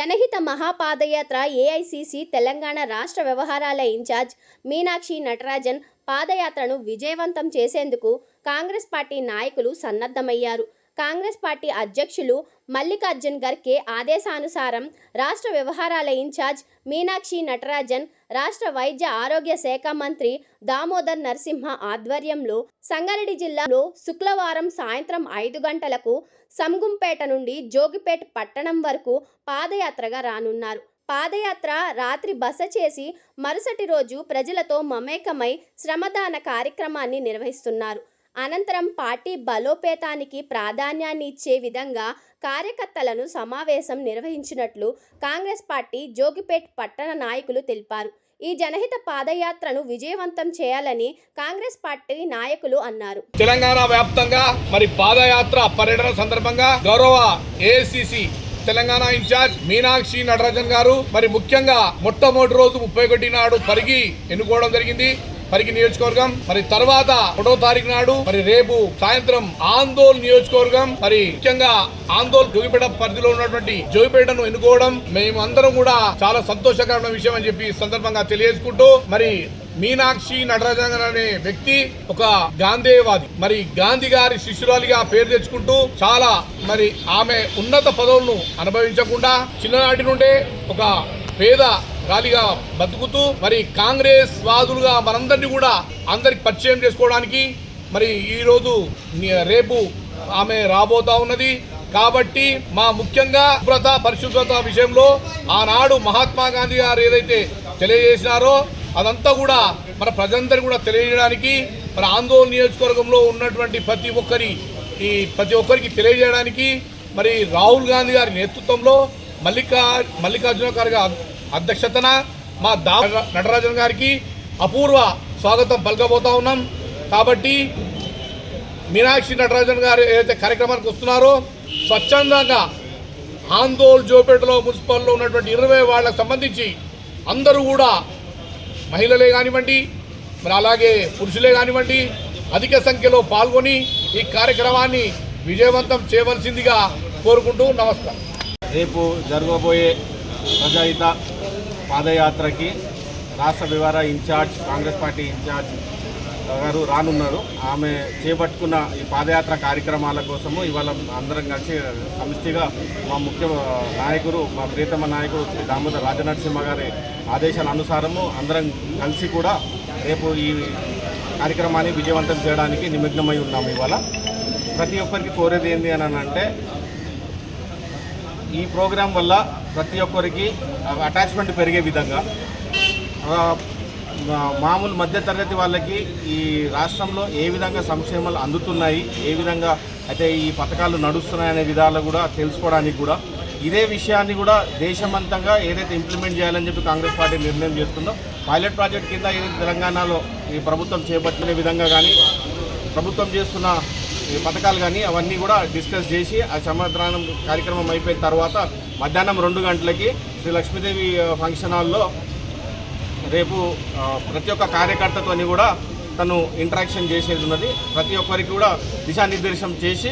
జనహిత మహాపాదయాత్ర AICC Telangana రాష్ట్ర వ్యవహారాల incharge Meenakshi Natarajan పాదయాత్రను విజయవంతం చేసేందుకు కాంగ్రెస్ పార్టీ నాయకులు సన్నద్ధమయ్యారు. కాంగ్రెస్ పార్టీ అధ్యక్షులు మల్లికార్జున్ ఖర్గే ఆదేశానుసారం రాష్ట్ర వ్యవహారాల ఇన్ఛార్జ్ మీనాక్షి నటరాజన్, రాష్ట్ర వైద్య ఆరోగ్య శాఖ మంత్రి దామోదర్ నరసింహ ఆధ్వర్యంలో సంగారెడ్డి జిల్లాలో శుక్రవారం సాయంత్రం 5 గంటలకు సంగుంపేట నుండి జోగిపేట్ పట్టణం వరకు పాదయాత్రగా రానున్నారు. పాదయాత్ర రాత్రి బస చేసి మరుసటి రోజు ప్రజలతో మమేకమై శ్రమదాన కార్యక్రమాన్ని నిర్వహిస్తున్నారు. అనంతరం పార్టీ బలోపేతానికి ప్రాధాన్యాన్ని ఇచ్చే విధంగా కార్యకర్తలను సమావేశం నిర్వహించినట్లు కాంగ్రెస్ పార్టీ జోగిపేట్ పట్టణ నాయకులు తెలిపారు. ఈ జనహిత పాదయాత్రను విజయవంతం చేయాలని కాంగ్రెస్ పార్టీ నాయకులు అన్నారు. తెలంగాణ వ్యాప్తంగా మరి పాదయాత్ర పర్యటన సందర్భంగా గౌరవ ఏఐసిసి తెలంగాణ ఇన్ఛార్జ్ మీనాక్షి నటరాజన్ గారు మరి ముఖ్యంగా మొట్టమొదటి రోజు 31 నాడు పరిగి ఎన్నుకోవడం జరిగింది. పరిగి నియోజకవర్గం, మరి తర్వాత 1వ తారీఖు నాడు మరి రేపు సాయంత్రం ఆందోళ్ నియోజకవర్గం, మరి ముఖ్యంగా ఆందోళ్ జోగిపేట పరిధిలో ఉన్నటువంటి జోగిపేటను ఎన్నుకోవడం మేము అందరం కూడా చాలా సంతోషకరమైన విషయం అని చెప్పి సందర్భంగా తెలియజేసుకుంటూ, మరి మీనాక్షి నటరాజన్ అనే వ్యక్తి ఒక గాంధేయవాది, మరి గాంధీ గారి శిష్యురాలిగా పేరు తెచ్చుకుంటూ చాలా మరి ఆమె ఉన్నత పదవులను అనుభవించకుండా చిన్ననాటి నుండే ఒక పేద గాలిగా బతుకుతూ మరి కాంగ్రెస్ వాదులుగా మనందరినీ కూడా అందరికి పరిచయం చేసుకోవడానికి మరి ఈరోజు రేపు ఆమె రాబోతా ఉన్నది. కాబట్టి మా ముఖ్యంగా శుభ్రత పరిశుభ్రత విషయంలో ఆనాడు మహాత్మా గాంధీ గారు ఏదైతే తెలియజేసినారో అదంతా కూడా మన ప్రజలందరికీ కూడా తెలియజేయడానికి, మన ఆందోళన నియోజకవర్గంలో ఉన్నటువంటి ప్రతి ఒక్కరికి తెలియజేయడానికి మరి రాహుల్ గాంధీ గారి నేతృత్వంలో మల్లికార్జున ఖర్గే అధ్యక్షతన మా నటరాజన్ గారికి అపూర్వ స్వాగతం పలకబోతా ఉన్నాం. కాబట్టి మీనాక్షి నటరాజన్ గారు ఏదైతే కార్యక్రమానికి వస్తున్నారో స్వచ్ఛందంగా ఆందోళ్ జోపేటలో మున్సిపల్లో ఉన్నటువంటి 20 వార్డులకు సంబంధించి అందరూ కూడా మహిళలే కానివ్వండి, మరి అలాగే పురుషులే కానివ్వండి అధిక సంఖ్యలో పాల్గొని ఈ కార్యక్రమాన్ని విజయవంతం చేయవలసిందిగా కోరుకుంటూ నమస్కారం. రేపు జరగబోయే ప్రజాహిత పాదయాత్రకి రాష్ట్ర వ్యవహార ఇన్ఛార్జ్ కాంగ్రెస్ పార్టీ ఇన్ఛార్జ్ గారు రానున్నారు. ఆమె చేపట్టుకున్న ఈ పాదయాత్ర కార్యక్రమాల కోసము ఇవాళ అందరం కలిసి సమిష్టిగా మా ముఖ్య నాయకుడు, మా ప్రియతమ నాయకుడు శ్రీ దామోదర్ రాజనరసింహ గారి ఆదేశాల అనుసారము అందరం కలిసి కూడా రేపు ఈ కార్యక్రమాన్ని విజయవంతం చేయడానికి నిమగ్నమై ఉన్నాము. ఇవాళ ప్రతి ఒక్కరికి కోరేది ఏంటి అని అంటే, ఈ ప్రోగ్రాం వల్ల ప్రతి ఒక్కరికి అటాచ్మెంట్ పెరిగే విధంగా మామూలు మధ్యతరగతి వాళ్ళకి ఈ రాష్ట్రంలో ఏ విధంగా సంక్షేమాలు అందుతున్నాయి, ఏ విధంగా అయితే ఈ పథకాలు నడుస్తున్నాయనే విధాలు కూడా తెలుసుకోవడానికి కూడా ఇదే విషయాన్ని కూడా దేశమంతంగా ఏదైతే ఇంప్లిమెంట్ చేయాలని చెప్పి కాంగ్రెస్ పార్టీ నిర్ణయం చేస్తుందో పైలట్ ప్రాజెక్ట్ కింద ఏదైతే తెలంగాణలో ఈ ప్రభుత్వం చేపట్టిన విధంగా కానీ ప్రభుత్వం చేస్తున్న ఈ పథకాలు కానీ అవన్నీ కూడా డిస్కస్ చేసి ఆ సమాధానం కార్యక్రమం అయిపోయిన తర్వాత మధ్యాహ్నం 2 గంటలకి శ్రీ లక్ష్మీదేవి ఫంక్షన్ హాల్లో రేపు ప్రతి ఒక్క కార్యకర్తతోని కూడా తను ఇంటరాక్షన్ చేసేది ఉన్నది. ప్రతి ఒక్కరికి కూడా దిశానిర్దేశం చేసి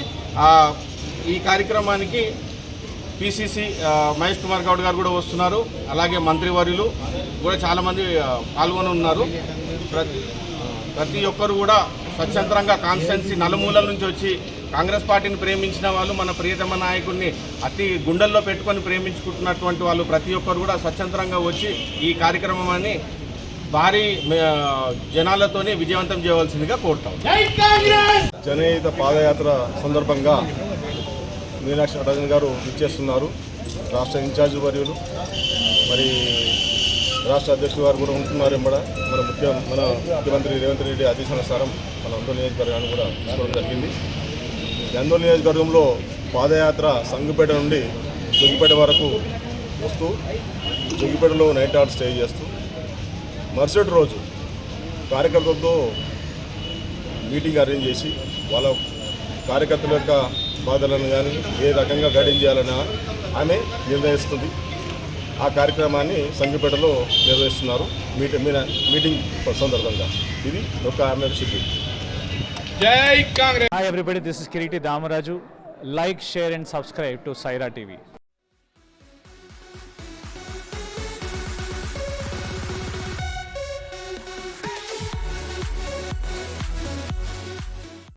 ఈ కార్యక్రమానికి పిసిసి మహేష్ కుమార్ గౌడ్ గారు కూడా వస్తున్నారు. అలాగే మంత్రివర్యులు కూడా చాలామంది పాల్గొని ఉన్నారు. ప్రతి ఒక్కరు కూడా స్వతంత్రంగా కాన్స్టిట్యున్సీ నలుమూలల నుంచి వచ్చి కాంగ్రెస్ పార్టీని ప్రేమించిన వాళ్ళు, మన ప్రియతమ నాయకుడిని అతి గుండెల్లో పెట్టుకొని ప్రేమించుకుంటున్నటువంటి వాళ్ళు ప్రతి ఒక్కరు కూడా స్వతంత్రంగా వచ్చి ఈ కార్యక్రమాన్ని భారీ జనాలతోనే విజయవంతం చేయవలసిందిగా కోరుతాం. జనహిత పాదయాత్ర సందర్భంగా మీనాక్షి నటరాజన్ గారు ఇచ్చేస్తున్నారు. రాష్ట్ర ఇన్ఛార్జ్ వర్యులు మరి రాష్ట్ర అధ్యక్షులు వారు కూడా ఉంటున్నారు. మన ముఖ్యమంత్రి రేవంత్ రెడ్డి ఆదేశానుసారం మన ఆందోళన నియోజకవర్గాన్ని కూడా తీసుకోవడం జరిగింది. ఈ ఆందోళన నియోజకవర్గంలో పాదయాత్ర సంగుపేట నుండి జోగిపేట వరకు వస్తూ జోగిపేటలో నైట్ అవుట్ స్టే చేస్తూ మరుసటి రోజు కార్యకర్తలతో మీటింగ్ అరేంజ్ చేసి వాళ్ళ కార్యకర్తల యొక్క బాధలను కానీ ఏ రకంగా గైడెన్స్ చేయాలని ఆమె నిర్ణయిస్తుంది. ఆ కార్యక్రమాన్ని సంగపేటలో నిర్వహిస్తున్నారు మీటింగ్ సందర్భంగా. ఇది ఒక ఆమె షెడ్యూల్. జై Congress. Hi everybody, this is Kiriti Damaraju. Like, share and subscribe to Saira TV.